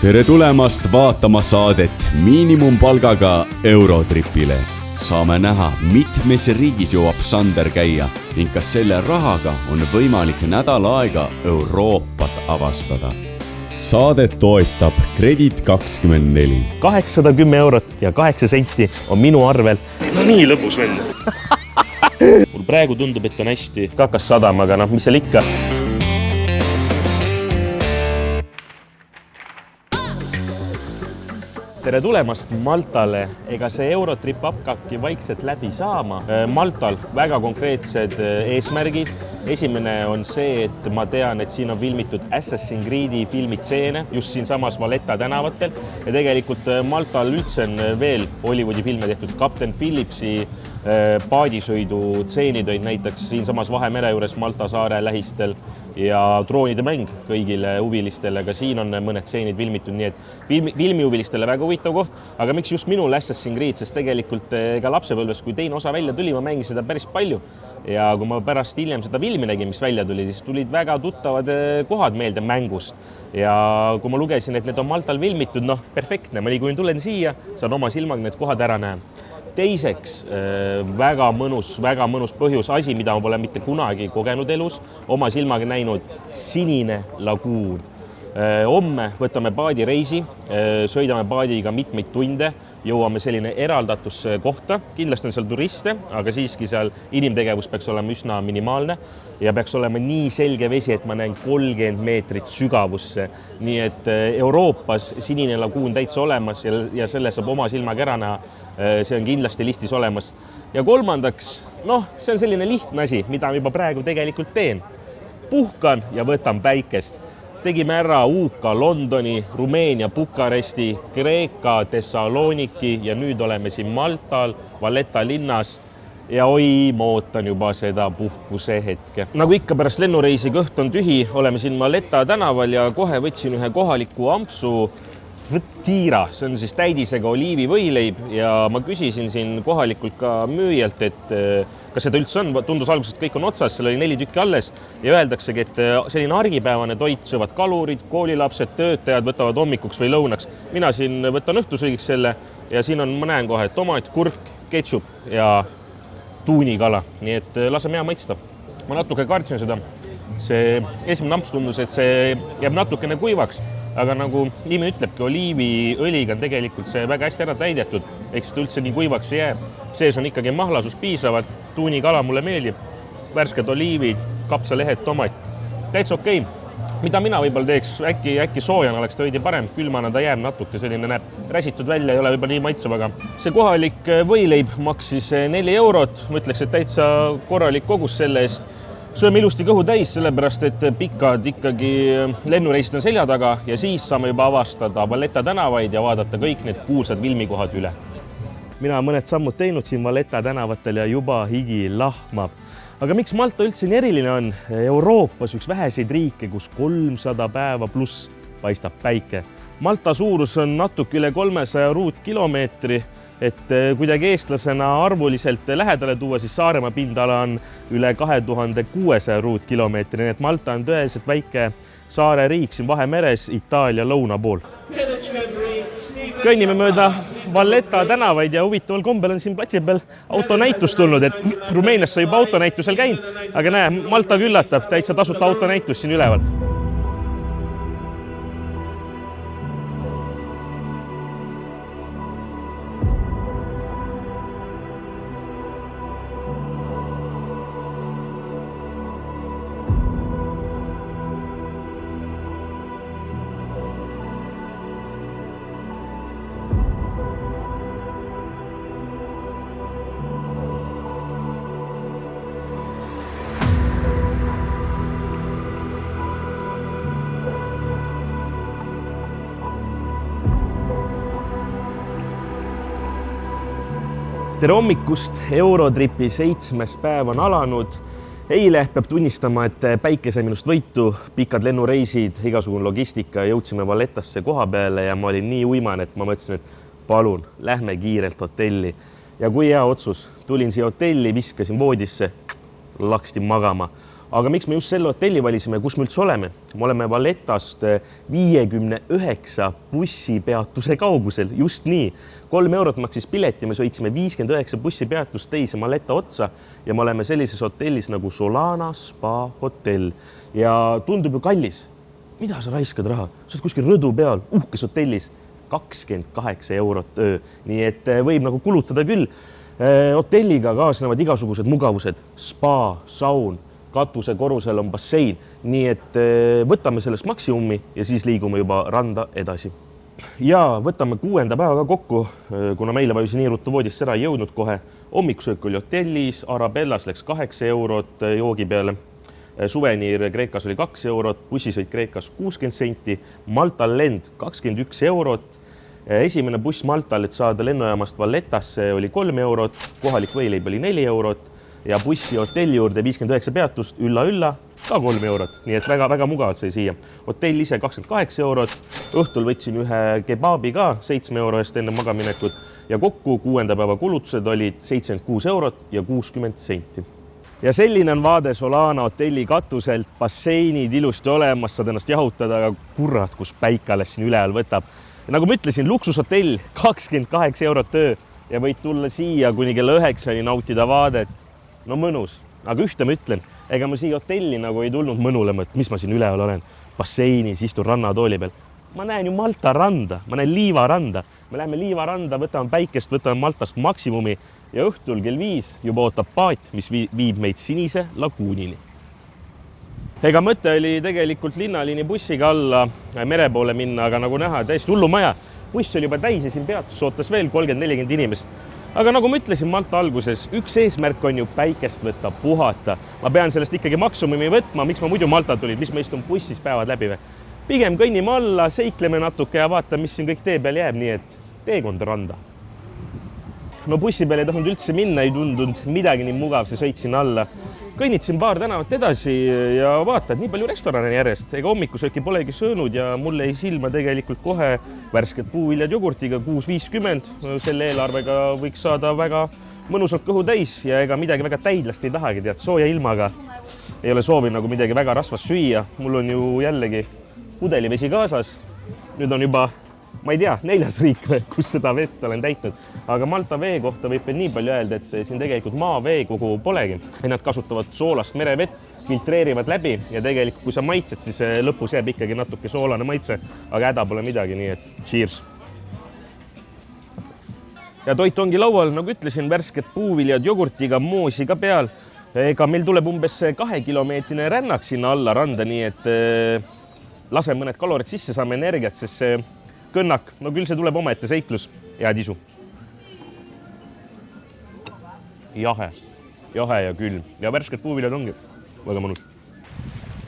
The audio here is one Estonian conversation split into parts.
Tere tulemast vaatama saadet miinimumpalgaga Eurotripile. Saame näha, mitmes riigis jõuab Sander käia ning kas selle rahaga on võimalik nädal aega Euroopat avastada. Saadet toetab Kredit24. 810 eurot ja 8 senti on minu arvel. No nii lõbus välja. Mul praegu tundub, et on hästi kakas sadama, aga mis seal ikka. Tere tulemast Maltale. Ega see Eurotrip hakkabki vaikselt läbi saama. Maltal väga konkreetsed eesmärgid. Esimene on see, et ma tean, et siin on filmitud Assassin's Creed'i filmitseene just siin samas Valletta tänavatel. Ja tegelikult Maltal üldse on veel Hollywoodi filme tehtud. Kapten Phillipsi paadisõidu tseenid olid näiteks siin samas Vahemere juures Malta saare lähistel ja Troonide mäng kõigile huvilistele, aga siin on mõned tseenid filmitud, nii et filmihuvilistele väga huvitav koht. Aga miks just minul Assassin's Creed, sest tegelikult ka lapsepõlves, kui teine osa välja tuli, ma mängisin seda päris palju. Ja kui ma pärast hiljem seda filmi nägin, mis välja tuli, siis tulid väga tuttavad kohad meelde mängust. Ja kui ma lugesin, et need on Maltal filmitud, perfektne. Ma nii kui tulen siia, saan oma silmaga need kohad ära näha. Teiseks, väga mõnus põhjus, asi, mida ma pole mitte kunagi kogenud elus, oma silmaga näinud Sinine laguun. Homme võtame paadireisi, sõidame paadiga mitmeid tunde, jõuame selline eraldatusse kohta. Kindlasti on seal turiste, aga siiski seal inimtegevus peaks olema üsna minimaalne ja peaks olema nii selge vesi, et ma näen 30 meetrit sügavusse. Nii et Euroopas Sinine laguun täitsa olemas ja selle saab oma silmaga ära näha. See on kindlasti listis olemas. Ja kolmandaks, see on selline lihtne asi, mida ma juba praegu tegelikult teen. Puhkan ja võtan päikest. Tegime ära UK, Londoni, Rumeenia, Bukaresti, Kreeka, Thessaloniki ja nüüd oleme siin Maltal, Valletta linnas ja ma ootan juba seda puhkuse hetke. Nagu ikka pärast lennureisi kõht on tühi, oleme siin Valletta tänaval ja kohe võtsin ühe kohaliku ampsu Vtira, see on siis täidisega oliivivõileib ja ma küsisin siin kohalikult ka müüjalt, et kas seda üldse on, tundus alguses, et kõik on otsas, seal oli 4 tükki alles ja öeldaksegi, et selline argipäevane toit söövad kalurid, koolilapsed, töötajad võtavad hommikuks või lõunaks. Mina siin võtan õhtusöögiks selle ja siin on, ma näen kohe, tomat, kurk, ketšup ja tuunikala, nii et laseme hea maitsta. Ma natuke kartsin seda, see esimene amps tundus, et see jääb natukene kuivaks. Aga nagu nimi ütlebki, oliiviõliga on tegelikult see väga hästi ära täidetud, eks ta üldse nii kuivaks ei jää. Sees on ikkagi mahlasus piisavalt, tuunikala mulle meeldib, värsked oliivid, kapsalehed, tomat. Täitsa okei. Mida mina võib-olla teeks, äkki soojana oleks ta veidi parem, külmana ta jääb natuke, selline näeb räsitud välja, ei ole võib-olla nii maitsev, aga see kohalik võileib maksis 4 eurot, ma ütleks, et täitsa korralik kogus selle eest. Sööme ilusti kõhu täis, sellepärast, et pikad ikkagi lennureisid on selja taga ja siis saame juba avastada Valletta tänavaid ja vaadata kõik need kuulsad filmikohad üle. Mina mõned sammud teinud siin Valletta tänavatel ja juba higi lahmab. Aga miks Malta üldse nii eriline on? Euroopas üks väheseid riike, kus 300 päeva pluss paistab päike. Malta suurus on natuke üle 300 ruutkilomeetri. Et kuidagi eestlasena arvuliselt lähedale tuua, siis Saaremaa pindala on üle 2600 ruutkilomeetri, nii et Malta on tõeliselt väike saare riik siin Vahemeres Itaalia lõuna pool. Kõnnime mööda Valletta tänavaid ja huvitaval kombel on siin platsi peal autonäitus tulnud, et Rumeenias sa juba autonäitusel käinud, aga näe, Malta küllatab, täitsa tasuta autonäitus siin üleval. Tere hommikust, Eurotripi 7. päev on alanud. Eile peab tunnistama, et päike sai minust võitu, pikad lennureisid, igasugune logistika, jõudsime Vallettasse koha peale ja ma olin nii uimane, et ma mõtlesin, et palun, lähme kiirelt hotelli. Ja kui hea otsus, tulin siia hotelli, viskasin voodisse, lakstin magama. Aga miks me just selle hotelli valisime, kus me üldse oleme? Me oleme Vallettast 59 bussipeatuse kaugusel, just nii. 3 eurot maksis pileti, me sõitsime 59 bussipeatust teise Valletta otsa ja me oleme sellises hotellis nagu Solana Spa hotell. Ja tundub ju kallis. Mida sa raiskad raha? Sa oled kuskil rõdu peal, uhkes hotellis, 28 eurot öö. Nii et võib nagu kulutada küll. Hotelliga kaasnevad igasugused mugavused, spa, saun, katuse korrusel on bassein, nii et võtame sellest maksimumi ja siis liigume juba randa edasi. Ja võtame 6. päevaga kokku, kuna meile vajus nii ruttu voodisse ära ei jõudnud kohe. Hommikusöök oli hotellis, Arabellas läks 8 eurot joogi peale. Suveniir Kreekas oli 2 eurot, bussisõit Kreekas 60 senti, Maltal lend 21 eurot. Esimene buss Maltal, et saada lennujaamast Vallettasse, oli 3 eurot, kohalik võileib oli 4 eurot ja bussi hotelli juurde 59 peatust, ülla, ka 3 eurot. Nii et väga mugavalt sai siia. Hotell ise 28 eurot, õhtul võtsin ühe kebabi ka 7 euro eest enne magaminekut ja kokku 6. päeva kulutused olid 76 eurot ja 60 senti. Ja selline on vaade Solana hotelli katuselt, basseinid ilusti olemas, saad ennast jahutada, aga kurat, kus päik alles siin üleval võtab. Ja nagu ma ütlesin, luksushotell 28 eurot öö ja võid tulla siia kuni kella 9 nautida vaadet. No mõnus, aga ühte ma ütlen, ega ma siia hotelli nagu ei tulnud mõnulema, et mis ma siin üleval olen, basseinis, istun rannatooli peal. Ma näen ju Malta randa, ma näen Liiva randa. Me läheme Liiva randa, võtame päikest, võtame Maltast maksimumi ja õhtul kell 5 juba ootab paat, mis viib meid Sinise laguunini. Ega mõte oli tegelikult linnaliini bussiga alla mere poole minna, aga nagu näha, täiesti hullumaja. Buss oli juba täis ja siin peatus ootas veel 30-40 inimest. Aga nagu ma ütlesin Malta alguses, üks eesmärk on ju päikest võtta, puhata. Ma pean sellest ikkagi maksimumi võtma, miks ma muidu Maltalt tulid, mis ma istun bussis päevad läbi või. Pigem kõnnime alla, seikleme natuke ja vaata, mis siin kõik tee peal jääb, nii et teekond randa. No bussi peal ei tahtnud üldse minna, ei tundunud midagi nii mugav, see sõitsin alla. Kõnnitsin paar tänavat edasi ja vaatad, nii palju restorane järjest. Ega hommikusööki polegi söönud ja mulle ei silma tegelikult kohe värsked puuviljad jogurtiga 6,50. Selle eelarvega võiks saada väga mõnusalt kõhu täis ja ega midagi väga täidlast ei tahagi, tead, sooja ilmaga. Ei ole soovi nagu midagi väga rasvast süüa. Mul on ju jällegi pudelivesi kaasas. Nüüd on juba, ma ei tea, 4. riik, kus seda vett olen täitnud. Aga Malta vee kohta võib veel nii palju öelda, et siin tegelikult maavee kogu polegi. Nad kasutavad soolast merevett, filtreerivad läbi ja tegelikult kui sa maitsed, siis lõpus jääb ikkagi natuke soolane maitse, aga häda pole midagi, nii et cheers. Ja toit ongi laual, nagu ütlesin, värsked puuviljad jogurtiga, moosi ka peal. Ega meil tuleb umbes 2-kilomeetrine rännak sinna alla randa, nii et lase mõned kalorid sisse, saame energiat, sest see kõnnak, no küll see tuleb omaette seiklus. Head isu. Jahe ja külm. Ja värsked puuviljad ongi väga mõnus.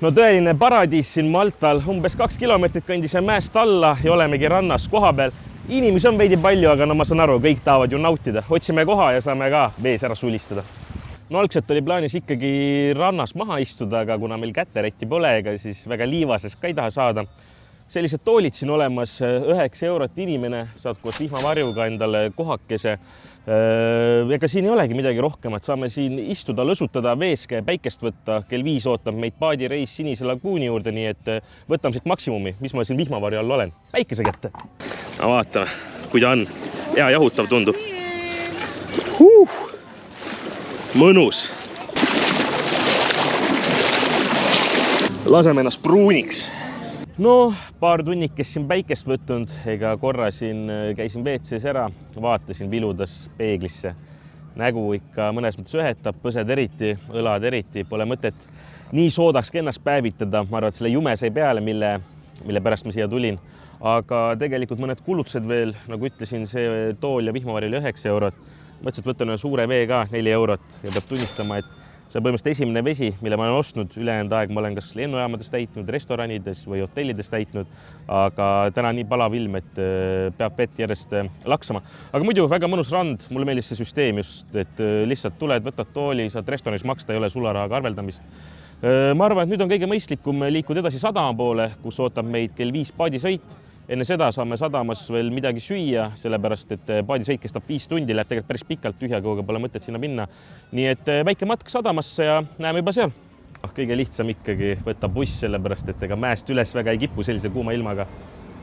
No tõeline paradiis siin Maltal. Umbes 2 kilomeetrit kõndise mäest alla ja olemegi rannas koha peal. Inimesi on veidi palju, aga no ma saan aru, kõik tahavad ju nautida. Otsime koha ja saame ka vees ära sulistada. No algselt oli plaanis ikkagi rannas maha istuda, aga kuna meil käterätti pole, ega siis väga liivases ka ei taha saada. Sellised toolid siin olemas, 9 eurot inimene, saad koos vihmavarjuga endale kohakese. Ega siin ei olegi midagi rohkemat, saame siin istuda, lõsutada, veeske, päikest võtta. Kell 5 ootab meid paadireis Sinise laguuni juurde, nii et võtame siit maksimumi, mis ma siin vihmavarju all olen. Päikese kätte. No vaatame, kui ta on. Hea jahutav tundub. Mõnus. Laseme ennast pruuniks. No, paar tunnikest siin päikest võtnud, ega korra siin käisin WC-s ära, vaatasin viludas peeglisse. Nägu ikka mõnes mõttes ühetab, põsed eriti, õlad eriti, pole mõtet nii soodaks ennast päevitada. Ma arvan, et selle jume sai peale, mille pärast ma siia tulin. Aga tegelikult mõned kulutused veel, nagu ütlesin, see tool ja vihmavarjul 9 eurot. Mõtlesin, et võtan suure vee ka 4 eurot ja peab tunnistama, et see on põhimõtteliselt esimene vesi, mille ma olen ostnud. Ülejäänud aeg ma olen kas lennujaamades täitnud, restoranides või hotellides täitnud, aga täna nii palav ilm, et peab vett järjest laksama. Aga muidu väga mõnus rand, mulle meeldis see süsteem just, et lihtsalt tuled, võtad tooli, saad restoranis maksta, ei ole sularahaga arveldamist. Ma arvan, et nüüd on kõige mõistlikum liikuda edasi sadama poole, kus ootab meid kell 5 paadisõit. Enne seda saame sadamas veel midagi süüa, sellepärast et paadisõit kestab 5 tundi, läheb tegelikult päris pikalt, tühja kõhuga pole mõtet sinna minna. Nii et väike matk sadamasse ja näeme juba seal. Kõige lihtsam ikkagi võtta buss, sellepärast et ega mäest üles väga ei kipu sellise kuuma ilmaga.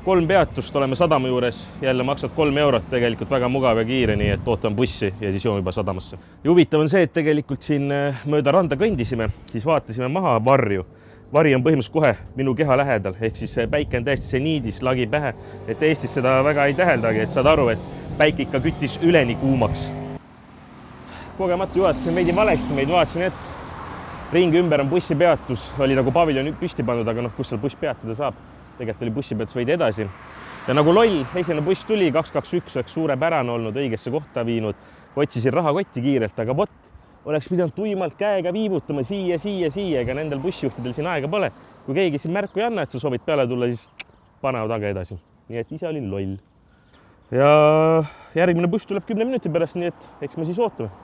3 peatust, oleme sadama juures, jälle maksad 3 eurot, tegelikult väga mugav ja kiire, nii et ootan bussi ja siis joon juba sadamasse. Ja huvitav on see, et tegelikult siin mööda randa kõndisime, siis vaatasime maha varju. Vari on põhimõtteliselt kohe minu keha lähedal, ehk siis päike on täiesti seniidis, lagi pähe, et Eestis seda väga ei täheldagi, et saad aru, et päike ikka küttis üleni kuumaks. Kogematu juhatasin veidi valesti, meid vaatasin, et ringi ümber on bussipeatus, oli nagu paviljon püsti pannud, aga kus seal buss peatuda saab. Tegelikult oli bussipeatus veidi edasi. Ja nagu loll, esimene buss tuli, 221 oleks suurepärane olnud, õigesse kohta viinud, otsisin rahakotti kiirelt, aga vot, oleks pidanud tuimalt käega viibutama siia, ega nendel bussijuhtidel siin aega pole. Kui keegi siin märku ei anna, et sa soovid peale tulla, siis panevad aga edasi. Nii et ise olin loll. Ja järgmine buss tuleb 10 minuti pärast, nii et eks me siis ootame.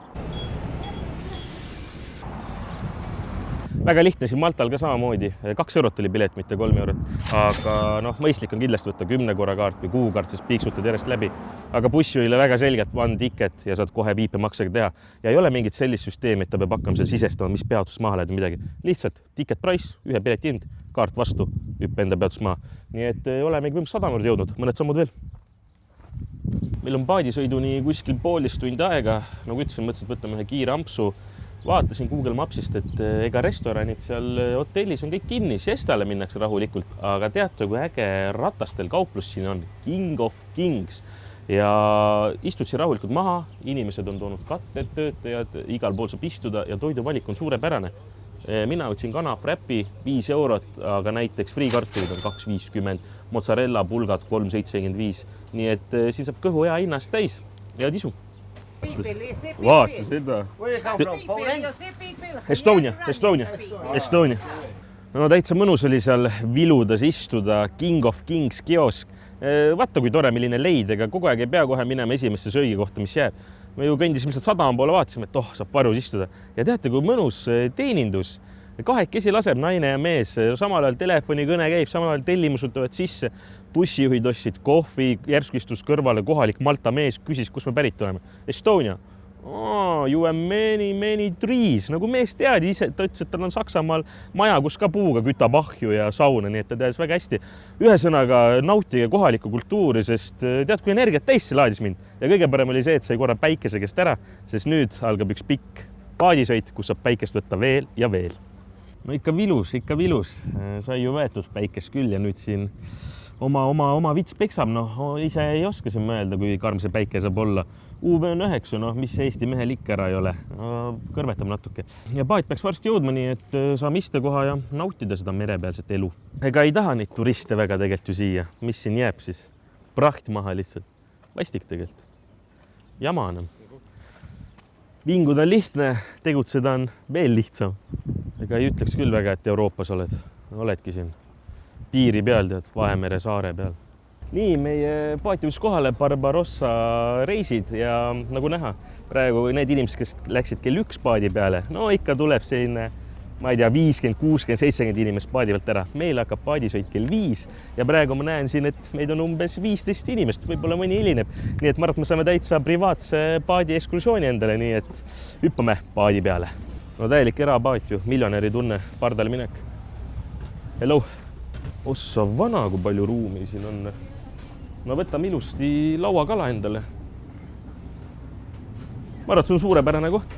Väga lihtne siin Maltal ka samamoodi. 2 eurot oli pilet, mitte 3 eurot. Aga mõistlik on kindlasti võtta 10 korra kaart või kuukaart, sest piiksutad järjest läbi. Aga bussi oli väga selgelt one ticket ja saad kohe viipemaksega teha. Ja ei ole mingit sellist süsteemi, et ta peab hakkama seal sisestama, mis peatus maha lähed midagi. Lihtsalt ticket price, ühe pileti hind, kaart vastu, hüppe enda peatus maha. Nii et olemegi 100 juurde jõudnud, mõned sammud veel. Meil on paadisõiduni kuskil 1,5 tundi aega. Nagu ütlesin, mõtlesin, et võtame ühe kiire ampsu. Vaatasin Google Mapsist, et ega restoranid seal hotellis on kõik kinni, siestale minnakse rahulikult, aga teate, kui äge ratastel kauplus siin on, King of Kings. Ja istud siin rahulikult maha, inimesed on toonud katted, töötajad, igal pool saab istuda ja toiduvalik on suurepärane. Mina võtsin kanapräpi 5 eurot, aga näiteks friikartulid on 2,50, mozzarella pulgad 3,75, nii et siin saab kõhu hea hinnast täis ja tisu. Vaata seda. Estonia. No täitsa mõnus oli seal viludas istuda, King of Kings kiosk. Vaata, kui tore, milline leid, ega kogu aeg ei pea kohe minema esimesse söögikohta, mis jääb. Me ju kõndisime sadama poole, vaatasime, et saab varus istuda. Ja teate, kui mõnus teenindus. Kahekesi laseb naine ja mees, samal ajal telefonikõne käib, samal ajal tellimused tulevad sisse, bussijuhid ostsid kohvi, järsku istus kõrvale kohalik Malta mees, küsis, kus me pärit oleme. Estonia. You have many trees. Nagu mees teadi ise, ta ütles, et tal on Saksamaal maja, kus ka puuga kütab ahju ja sauna, nii et ta teadis väga hästi. Ühesõnaga nautige kohalikku kultuuri, sest tead, kui energiat täis see laadis mind. Ja kõige parem oli see, et sai korra päikese käest ära, sest nüüd algab üks pikk paadisõit, kus saab päikest võtta veel ja veel. No ikka vilus. Sai ju võetud päikest küll ja nüüd siin oma vits peksab, ise ei oska siin mõelda, kui karm see päike saab olla. UV on 9, mis Eesti mehel ikka ära ei ole. Kõrvetab natuke. Ja paat peaks varsti jõudma, nii et saame istekoha ja nautida seda merepealset elu. Ega ei taha neid turiste väga tegelikult ju siia. Mis siin jääb siis? Praht maha lihtsalt. Vastik tegelikult. Jama enam. Vinguda on lihtne, tegutseda on veel lihtsam. Ega ei ütleks küll väga, et Euroopas oledki siin piiri peal, tead, Vahemere saare peal. Nii, meie paati võis kohale Barbarossa reisid ja nagu näha, praegu need inimesed, kes läksid kell 1 paadi peale, ikka tuleb selline, ma ei tea, 50, 60, 70 inimest paadi pealt ära. Meil hakkab paadisõit kell 5 ja praegu ma näen siin, et meid on umbes 15 inimest, võib-olla mõni hilineb. Nii et ma arvan, et me saame täitsa privaatse paadi ekskursiooni endale, nii et hüppame paadi peale. No täielik erapaat ju, miljonäri tunne, pardale minek. Hello. Ossa vana, kui palju ruumi siin on. No võtame ilusti lauakala endale. Ma arvan, et see on suurepärane koht.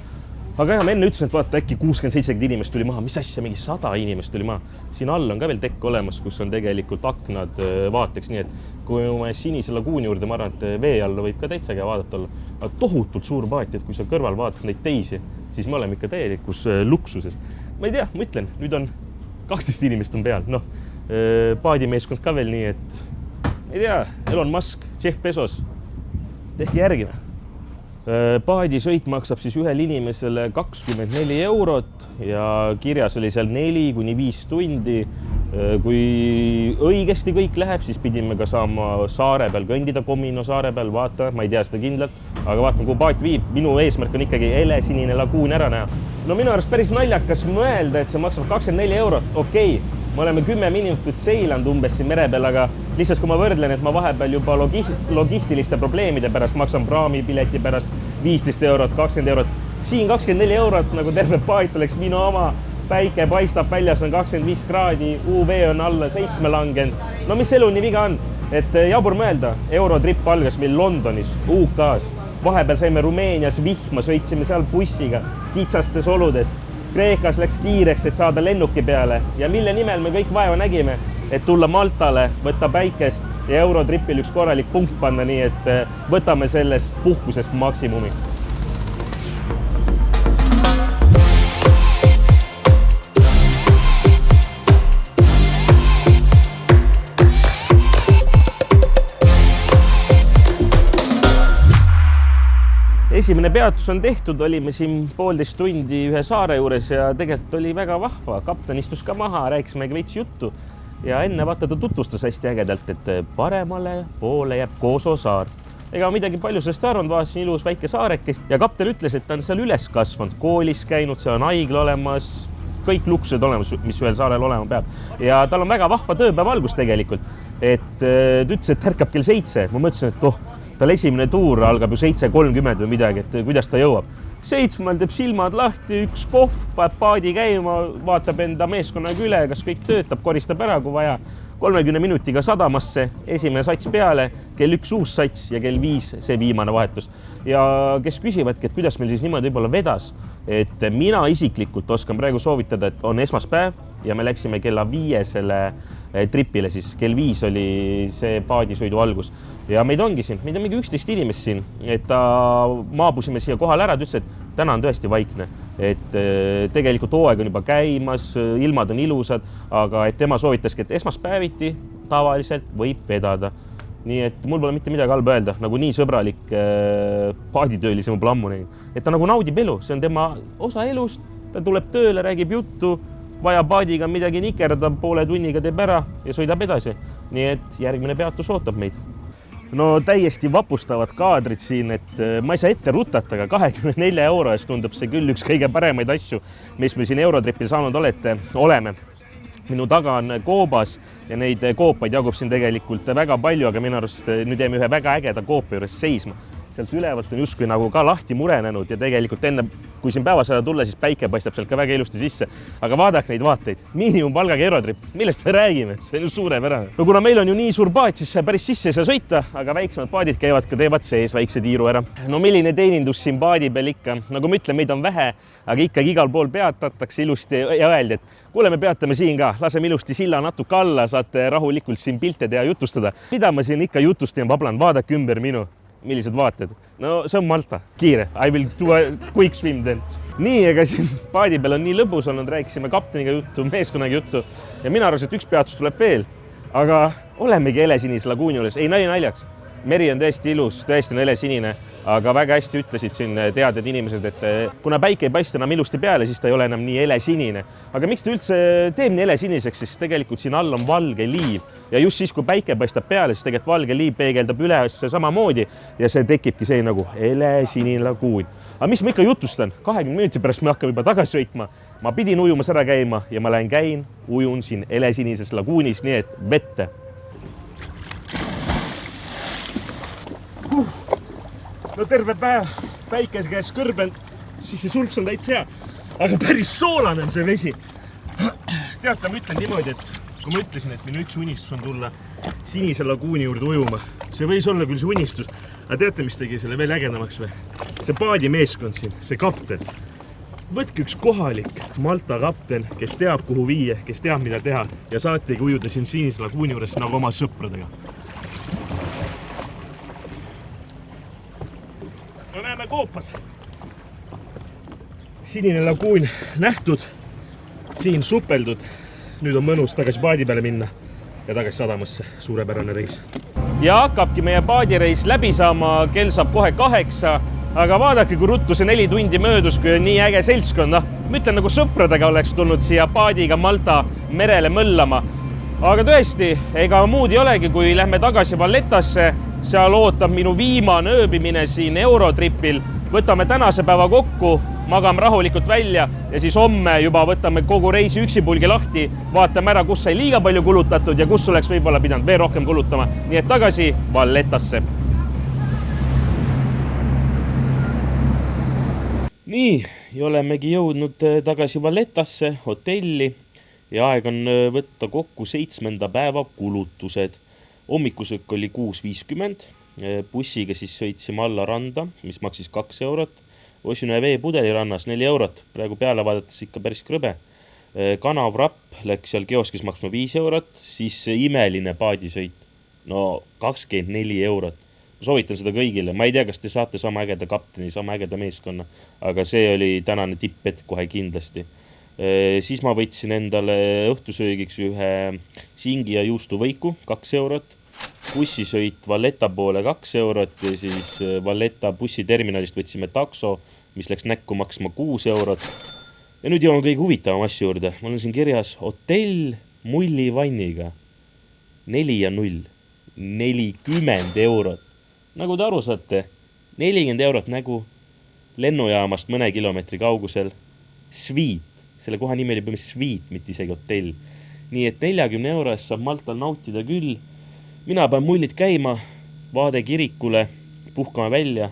Aga jah, ma enne ütlesin, et vaata, äkki 60-70 inimest tuli maha. Mis asja, mingi 100 inimest tuli maha. Siin all on ka veel tekk olemas, kus on tegelikult aknad vaateks, nii et kui me Sinise laguuni juurde, ma arvan, et vee alla võib ka täitsa käia vaadata olla. Aga tohutult suur paat, et kui sa kõrval vaatad neid teisi, siis me oleme ikka täielikus luksuses. Ma ei tea, ma ütlen, nüüd on 12 inimest on peal. Paadimeeskond ka veel nii, et ei tea, Elon Musk, Jeff Bezos, tehke järgime. Paadisõit maksab siis ühel inimesele 24 eurot ja kirjas oli seal 4-5 tundi. Kui õigesti kõik läheb, siis pidime ka saama saare peal kõndida, Comino saare peal, vaata, ma ei tea seda kindlalt, aga vaatame, kui paat viib. Minu eesmärk on ikkagi helesinine laguun ära näha. No minu arust päris naljakas mõelda, et see maksab 24 eurot. Okei, me oleme 10 minutit seilanud umbes siin mere peal, aga lihtsalt kui ma võrdlen, et ma vahepeal juba logistiliste probleemide pärast maksan praamipileti pärast 15 eurot, 20 eurot. Siin 24 eurot nagu terve paat oleks minu oma päike paistab, väljas on 25 kraadi, UV on alla 7 langenud. No mis elu nii viga on? Et jabur mõelda, Eurotrip algas meil Londonis, UK-s. Vahepeal saime Rumeenias vihma, sõitsime seal bussiga, kitsastes oludes. Kreekas läks kiireks, et saada lennuki peale ja mille nimel me kõik vaeva nägime, et tulla Maltale, võtta päikest ja Eurotripil üks korralik punkt panna, nii et võtame sellest puhkusest maksimumi. Esimene peatus on tehtud, olime siin 1,5 tundi ühe saare juures ja tegelikult oli väga vahva. Kapten istus ka maha, rääkisime veits juttu ja enne vaata ta tutvustas hästi ägedalt, et paremale poole jääb Kooso saar. Ega midagi palju sellest arvanud, vaatasin ilus väike saarekest ja kapten ütles, et ta on seal üles kasvanud, koolis käinud, seal on haigla olemas, kõik luksused olemas, mis ühel saarel olema peab. Ja tal on väga vahva tööpäevalgus tegelikult, et ta ütles, et ärkab kell 7. Ma mõtlesin, et tal esimene tuur algab ju 7:30 või midagi, et kuidas ta jõuab. 7 teeb silmad lahti, üks kohv, paneb paadi käima, vaatab enda meeskonnaga üle, kas kõik töötab, koristab ära, kui vaja. 30 minutiga sadamasse, esimene sats peale, kell 1 uus sats ja kell 5 see viimane vahetus. Ja kes küsivadki, et kuidas meil siis niimoodi võib-olla vedas, et mina isiklikult oskan praegu soovitada, et on esmaspäev ja me läksime kella 5 selle tripile, siis kell 5 oli see paadisõidu algus ja meid ongi siin, meid on mingi 11 inimest siin, et maabusime siia kohale ära, ütles, et täna on tõesti vaikne, et tegelikult hooaeg on juba käimas, ilmad on ilusad, aga et tema soovitaski, et esmaspäeviti tavaliselt võib vedada. Nii et mul pole mitte midagi halba öelda, nagu nii sõbralik paaditöölise mul pole ammu näinud. Et ta nagu naudib elu, see on tema osa elust, ta tuleb tööle, räägib juttu, vaja paadiga midagi nikerdab, poole tunniga teeb ära ja sõidab edasi. Nii et järgmine peatus ootab meid. No täiesti vapustavad kaadrid siin, et ma ei saa ette rutata, aga 24 euro eest tundub see küll üks kõige paremaid asju, mis me siin Eurotripil saanud oleme. Minu taga on koobas ja neid koopaid jagub siin tegelikult väga palju, aga minu arust nüüd jääme ühe väga ägeda koopa juures seisma. Sealt ülevalt on justkui nagu ka lahti murenenud ja tegelikult enne, kui siin päevasajal tulla, siis päike paistab sealt ka väga ilusti sisse. Aga vaadake neid vaateid. Miinimumpalgaga Eurotrip. Millest me räägime? See on ju suurepärane. No kuna meil on ju nii suur paat, siis päris sisse ei saa sõita, aga väiksemad paadid käivad ka teevad sees väikse tiiru ära. No milline teenindus siin paadi peal ikka? Nagu ma ütlen, meid on vähe, aga ikkagi igal pool peatatakse ilusti ja öeldi, et kuule, me peatame siin ka. Laseme ilusti silla natuke alla, saate rahulikult siin pilte teha jutustada. Mida ma siin ikka jutustan ja vablan? Vaadake ümber minu. Millised vaated? No see on Malta. Kiire. I will do a quick swim then. Nii, ega siin paadi peal on nii lõbus olnud, rääkisime kapteniga juttu, meeskonnaga juttu ja mina arvasin, et üks peatus tuleb veel. Aga olemegi helesinis laguuni juures. Ei naljaks. Meri on tõesti ilus, tõesti on helesinine, aga väga hästi ütlesid siin teadjad inimesed, et kuna päike ei paista enam ilusti peale, siis ta ei ole enam nii helesinine. Aga miks ta üldse teeb nii helesiniseks, siis tegelikult siin all on valge liiv ja just siis, kui päike paistab peale, siis tegelikult valge liiv peegeldab üles samamoodi ja see tekibki see nagu helesinine laguun. Aga mis ma ikka jutustan? 20 minuti pärast me hakkame juba tagasi sõitma. Ma pidin ujumas ära käima ja ma käin, ujun siin helesinises laguunis, nii et vette. No terve päev päikese käes kõrben, siis see sulps on täitsa hea, aga päris soolane on see vesi. Teate, ma ütlen niimoodi, et kui ma ütlesin, et minu üks unistus on tulla sinise laguuni juurde ujuma, see võis olla küll see unistus, aga teate, mis tegi selle veel ägedamaks või? See paadimeeskond siin, see kapten. Võtke üks kohalik Malta kapten, kes teab, kuhu viia, kes teab, mida teha ja saategi ujuda siin sinise laguuni juures nagu oma sõpradega. No näeme koopas. Sinine laguun nähtud, siin supeldud. Nüüd on mõnus tagasi paadi peale minna ja tagasi sadamasse. Suurepärane reis. Ja hakkabki meie paadireis läbi saama, kell saab kohe 8, aga vaadake, kui ruttu see 4 tundi möödus, kui on nii äge seltskond. Ma ütlen, nagu sõpradega oleks tulnud siia paadiga Malta merele mõllama. Aga tõesti, ega muud ei olegi, kui lähme tagasi Vallettasse. Seal ootab minu viimane ööbimine siin Eurotripil. Võtame tänase päeva kokku, magame rahulikult välja ja siis homme juba võtame kogu reisi üksipulgi lahti, vaatame ära, kus sai liiga palju kulutatud ja kus oleks võib-olla pidanud veel rohkem kulutama. Nii et tagasi Vallettasse. Nii, ja olemegi jõudnud tagasi Vallettasse, hotelli ja aeg on võtta kokku 7. päeva kulutused. Hommikusöök oli 6.50, bussiga siis sõitsime alla randa, mis maksis 2 eurot. Ostsin ühe veepudeli rannas 4 eurot, praegu peale vaadates ikka päris krõbe. Kanavrapp läks seal kioskis maksma 5 eurot, siis imeline paadisõit, no 24 eurot. Soovitan seda kõigile, ma ei tea, kas te saate sama ägeda kapteni, sama ägeda meeskonna, aga see oli tänane tipphetk kohe kindlasti. Siis ma võtsin endale õhtusöögiks ühe singi ja juustuvõiku, 2 eurot, bussisõit Valletta poole 2 eurot ja siis Valletta bussiterminalist võtsime takso, mis läks näkku maksma 6 eurot. Ja nüüd jõuan kõige huvitavam asja juurde. Mul on siin kirjas hotell mullivanniga 4 ja 0, 40 eurot. Nagu te aru saate, 40 eurot nägu lennujaamast mõne kilomeetri kaugusel. Sviit, selle koha nimi oli põhimõtteliselt Sviit, mitte isegi hotell. Nii et 40 euro eest saab Maltal nautida küll. Mina pean mullid käima, vaade kirikule, puhkama välja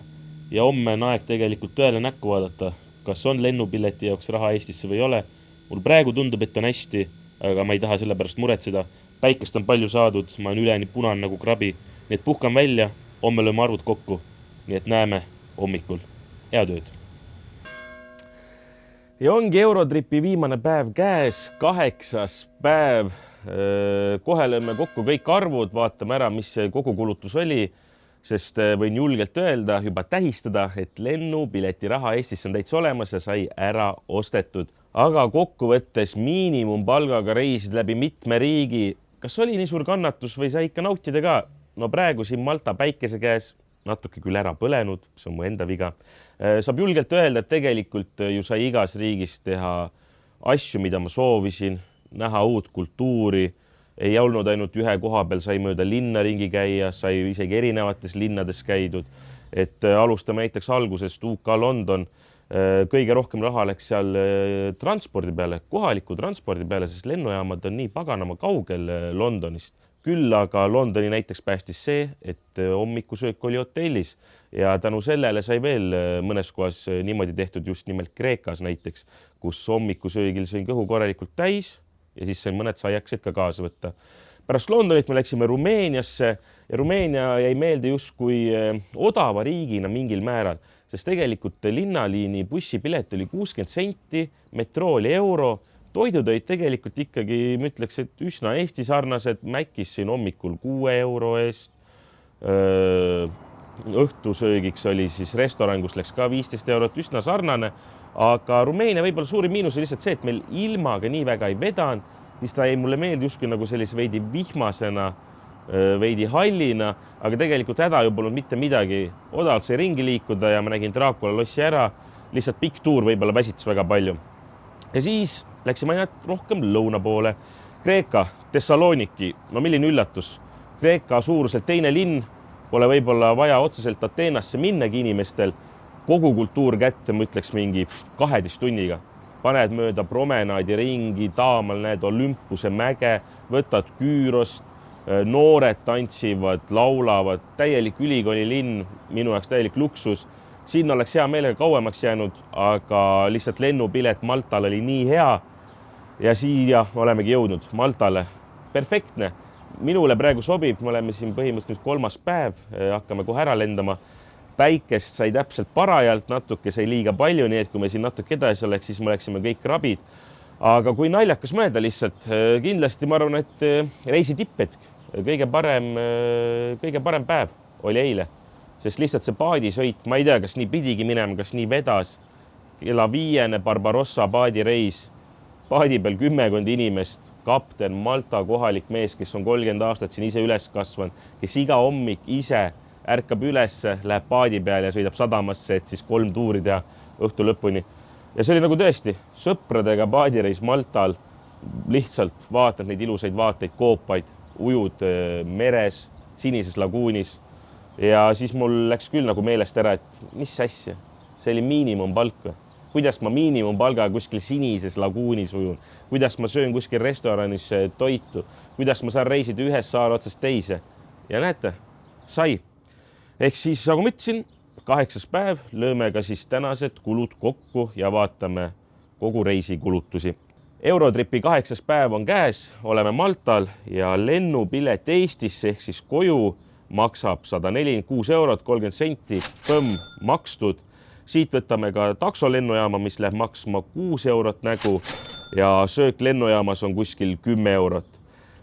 ja homme on aeg tegelikult tõele näkku vaadata, kas on lennupileti jaoks raha Eestisse või ei ole. Mul praegu tundub, et on hästi, aga ma ei taha selle pärast muretseda. Päikest on palju saadud, ma olen üleni punan nagu krabi, nii et puhkan välja. Homme lööme arvud kokku, nii et näeme hommikul. Head ööd. Ja ongi Eurotripi viimane päev käes, 8. päev. Kohe lööme kokku kõik arvud, vaatame ära, mis see kogukulutus oli, sest võin julgelt öelda, juba tähistada, et lennupileti raha Eestisse on täitsa olemas ja sai ära ostetud. Aga kokkuvõttes miinimumpalgaga reisid läbi mitme riigi. Kas oli nii suur kannatus või sai ikka nautida ka? No praegu siin Malta päikese käes, natuke küll ära põlenud, see on mu enda viga. Saab julgelt öelda, et tegelikult ju sai igas riigis teha asju, mida ma soovisin, näha uut kultuuri. Ei olnud ainult ühe koha peal, sai mööda linna ringi käia, sai isegi erinevates linnades käidud. Et alustame näiteks algusest UK London. Kõige rohkem raha läks seal transpordi peale, kohaliku transpordi peale, sest lennujaamad on nii paganama kaugel Londonist. Küll aga Londoni näiteks päästis see, et hommikusöök oli hotellis ja tänu sellele sai veel mõnes kohas niimoodi tehtud just nimelt Kreekas näiteks, kus hommikusöögil sõin kõhu korralikult täis ja siis sain mõned saiaksed ka kaasa võtta. Pärast Londonit me läksime Rumeeniasse ja Rumeenia jäi meelde just kui odava riigina mingil määral, sest tegelikult linnaliini bussipilet oli 60 senti, metroo oli euro. Toidud olid tegelikult ikkagi, ma ütleks, et üsna Eesti sarnased. Mäkis siin hommikul 6 euro eest. Õhtusöögiks oli siis restoran, kus läks ka 15 eurot, üsna sarnane. Aga Rumeenia võib-olla suuri miinus oli lihtsalt see, et meil ilmaga nii väga ei vedanud. Siis ta jäi mulle meelde justkui nagu sellise veidi vihmasena, veidi hallina, aga tegelikult häda ju polnud mitte midagi. Odavalt sai ringi liikuda ja ma nägin Dracula lossi ära. Lihtsalt pikk tuur võib-olla väsitas väga palju. Ja siis läksime ainult rohkem lõuna poole. Kreeka, Thessaloniki, no milline üllatus. Kreeka suuruselt teine linn, pole võib-olla vaja otseselt Ateenasse minnagi inimestel. Kogu kultuur kätte, ma ütleks mingi 12 tunniga. Paned mööda promenaadi ringi, taamal näed Olympuse mäge, võtad Küürost, noored tantsivad, laulavad, täielik ülikooli linn, minu jaoks täielik luksus. Siin oleks hea meelega kauemaks jäänud, aga lihtsalt lennupilet Maltal oli nii hea ja siia olemegi jõudnud Maltale. Perfektne. Minule praegu sobib, me oleme siin põhimõtteliselt 3. päev, hakkame kohe ära lendama. Päikest sai täpselt parajalt, natuke sai liiga palju, nii et kui me siin natuke edasi oleks, siis me oleksime kõik rabid. Aga kui naljakas mõelda lihtsalt, kindlasti ma arvan, et reisi tipphetk, kõige parem päev oli eile. Sest lihtsalt see paadisõit, ma ei tea, kas nii pidigi minema, kas nii vedas. Kella 5. Barbarossa paadireis, paadi peal 10 inimest, kapten, Malta kohalik mees, kes on 30 aastat siin ise üles kasvanud, kes iga hommik ise ärkab ülesse, läheb paadi peal ja sõidab sadamasse, et siis 3 tuuri teha õhtu lõpuni. Ja see oli nagu tõesti sõpradega paadireis Maltal, lihtsalt vaatad neid ilusaid vaateid, koopaid, ujud meres, sinises laguunis. Ja siis mul läks küll nagu meelest ära, et mis asja, see oli miinimumpalka. Kuidas ma miinimumpalga kuskil sinises laguunis ujun, kuidas ma söön kuskil restoranis toitu, kuidas ma saan reisida ühest saare otsast teise. Ja näete, sai. Ehk siis, nagu ma ütlesin, 8. päev, lööme ka siis tänased kulud kokku ja vaatame kogu reisi kulutusi. Eurotripi 8. päev on käes, oleme Maltal ja lennupilet Eestisse ehk siis koju maksab 146 eurot 30 senti, makstud. Siit võtame ka taksolennujaama, mis läheb maksma 6 eurot nägu ja söök lennujaamas on kuskil 10 eurot.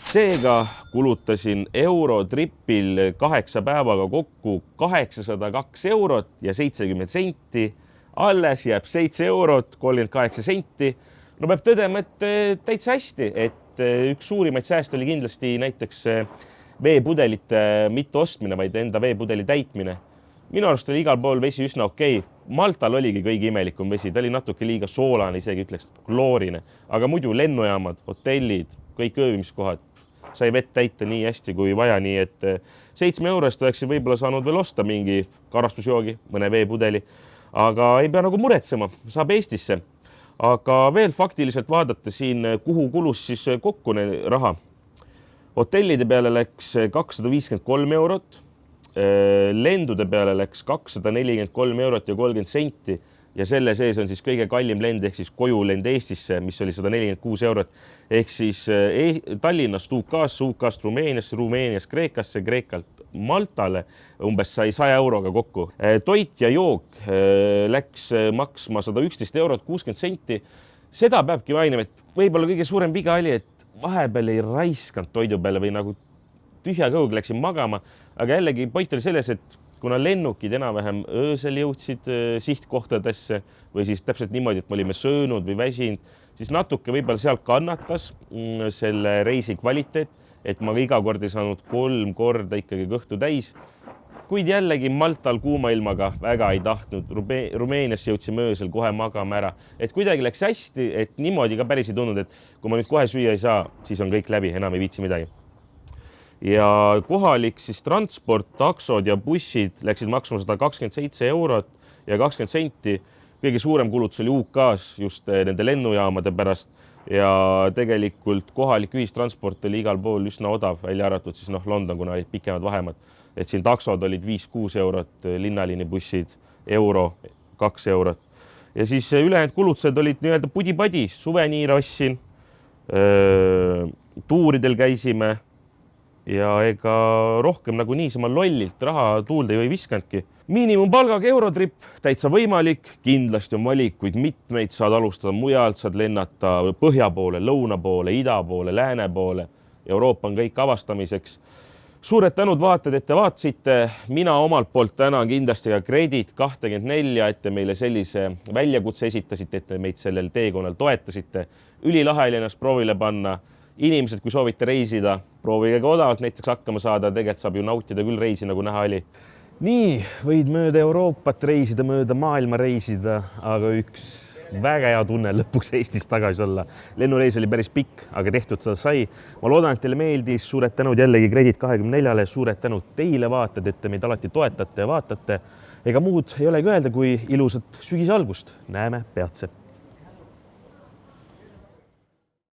Seega kulutasin Eurotripil 8 päevaga kokku 802 eurot ja 70 senti. Alles jääb 7 eurot 38 senti. No peab tõdema, et täitsa hästi, et üks suurimaid sääste oli kindlasti näiteks veepudelite mitte ostmine, vaid enda veepudeli täitmine. Minu arust oli igal pool vesi üsna okei. Maltal oligi kõige imelikum vesi, ta oli natuke liiga soolane, isegi ütleks kloorine, aga muidu lennujaamad, hotellid, kõik öövimiskohad sai vett täita nii hästi kui vaja, nii et 7 eurost oleksin võib-olla saanud veel osta mingi karastusjoogi, mõne veepudeli, aga ei pea nagu muretsema, saab Eestisse. Aga veel faktiliselt vaadata siin, kuhu kulus siis kokku raha. Hotellide peale läks 253 eurot, lendude peale läks 243 eurot ja 30 senti ja selle sees on siis kõige kallim lend ehk siis kojulend Eestisse, mis oli 146 eurot. Ehk siis Tallinnast UK-st Rumeeniasse, Rumeeniast Kreekasse, Kreekalt Maltale umbes sai 100 euroga kokku. Toit ja jook läks maksma 111 eurot 60 senti. Seda peabki mainima, et võib-olla kõige suurem viga oli, et vahepeal ei raiskanud toidu peale või nagu tühja kõhuga läksin magama, aga jällegi point oli selles, et kuna lennukid enam-vähem öösel jõudsid sihtkohtadesse või siis täpselt niimoodi, et me olime söönud või väsinud, siis natuke võib-olla seal kannatas selle reisi kvaliteet, et ma iga kord ei saanud 3 korda ikkagi kõhtu täis. Kuid jällegi Maltal kuuma ilmaga väga ei tahtnud. Rumeenias jõudsime öösel kohe magama ära. Et kuidagi läks hästi, et niimoodi ka päris ei tundnud, et kui ma nüüd kohe süüa ei saa, siis on kõik läbi, enam ei viitsi midagi. Ja kohalik siis transport, taksod ja bussid läksid maksma 127 eurot ja 20 senti. Kõige suurem kulutus oli UK-s just nende lennujaamade pärast ja tegelikult kohalik ühistransport oli igal pool üsna odav, välja arvatud siis London, kuna olid pikemad vahemad. Et siin taksod olid 5-6 eurot, linnaliinibussid euro, 2 eurot. Ja siis ülejäänud kulutused olid nii-öelda pudi-padi, suveniire ostsin, tuuridel käisime ja ega rohkem nagu niisama lollilt raha tuulde ju ei viskanudki. Miinimumpalgaga Eurotrip, täitsa võimalik, kindlasti on valikuid mitmeid, saad alustada mujalt, saad lennata põhja poole, lõuna poole, ida poole, lääne poole. Euroopa on kõik avastamiseks. Suured tänud vaated, et te vaatasite. Mina omalt poolt tänan kindlasti ka Kredit24, et te meile sellise väljakutse esitasite, et te meid sellel teekonnal toetasite. Ülilahe oli ennast proovile panna. Inimesed, kui soovite reisida, proovige ka odavalt näiteks hakkama saada, tegelikult saab ju nautida küll reisi, nagu näha oli. Nii, võid mööda Euroopat reisida, mööda maailma reisida, aga üks väga hea tunne lõpuks Eestis tagasi olla. Lennureis oli päris pikk, aga tehtud seda sai. Ma loodan, et teile meeldis. Suured tänud jällegi Kredit24-le, suured tänud teile vaated, et te meid alati toetate ja vaatate. Ega muud ei olegi öelda, kui ilusat sügise algust. Näeme peatse.